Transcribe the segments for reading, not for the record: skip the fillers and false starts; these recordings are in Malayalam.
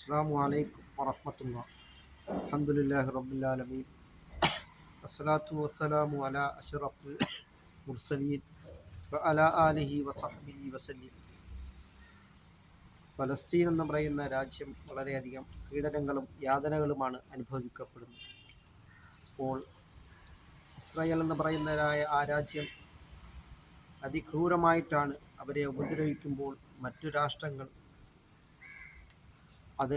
അസ്സലാമു അലൈക്കും വറഹ്മത്തുള്ളാഹി. അൽഹംദുലില്ലാഹി റബ്ബിൽ ആലമീൻ. അസ്സലാത്തു വസ്സലാമു അലാ അഷ്റഫിൽ മുർസലീൻ വഅലാ ആലിഹി വസഹ്ബിഹി വസല്ലം. പലസ്തീൻ എന്ന് പറയുന്ന രാജ്യം വളരെയധികം പീഡനങ്ങളും യാതനകളുമാണ് അനുഭവിക്കപ്പെടുന്നത്. അപ്പോൾ ഇസ്രായേൽ എന്ന് പറയുന്നതായ ആ രാജ്യം അതിക്രൂരമായിട്ടാണ് അവരെ ഉപദ്രവിക്കുമ്പോൾ മറ്റു രാഷ്ട്രങ്ങൾ അത്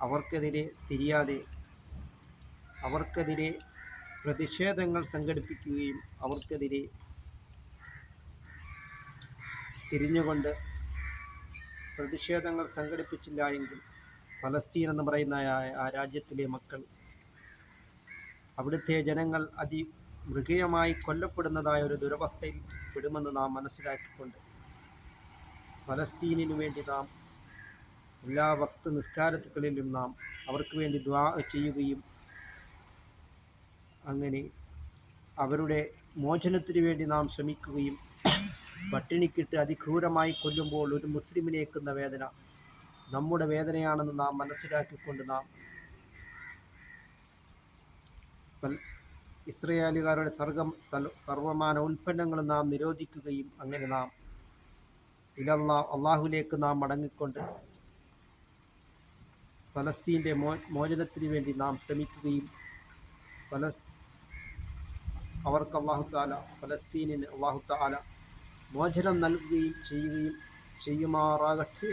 അവർക്കെതിരെ തിരിയാതെ അവർക്കെതിരെ പ്രതിഷേധങ്ങൾ സംഘടിപ്പിക്കുകയും അവർക്കെതിരെ തിരിഞ്ഞുകൊണ്ട് പ്രതിഷേധങ്ങൾ സംഘടിപ്പിച്ചില്ല എങ്കിൽ പലസ്തീൻ എന്ന് പറയുന്ന ആ രാജ്യത്തിലെ മക്കൾ, അവിടുത്തെ ജനങ്ങൾ മൃഗീയമായി കൊല്ലപ്പെടുന്നതായ ഒരു ദുരവസ്ഥയിൽ പെടുമെന്ന് നാം മനസ്സിലാക്കിക്കൊണ്ട് പലസ്തീനിനു വേണ്ടി നാം എല്ലാ വക്ത് നിസ്കാരത്തുകളിലും നാം അവർക്ക് വേണ്ടി ദുആ ചെയ്യുകയും അങ്ങനെ അവരുടെ മോചനത്തിന് വേണ്ടി നാം ശ്രമിക്കുകയും, പട്ടിണിക്കിട്ട് അതിക്രൂരമായി കൊല്ലുമ്പോൾ ഒരു മുസ്ലിമിനേക്കുന്ന വേദന നമ്മുടെ വേദനയാണെന്ന് നാം മനസ്സിലാക്കിക്കൊണ്ട് നാം ഇസ്രായേലുകാരുടെ സർവമാന ഉൽപ്പന്നങ്ങളും നാം നിരോധിക്കുകയും അങ്ങനെ നാം അള്ളാഹുലേക്ക് നാം മടങ്ങിക്കൊണ്ട് പലസ്തീൻ്റെ മോചനത്തിന് വേണ്ടി നാം ശ്രമിക്കുകയും അവർക്ക് പലസ്തീനിന് അള്ളാഹു തആല മോചനം നൽകുകയും ചെയ്യുമാറാകട്ടെ.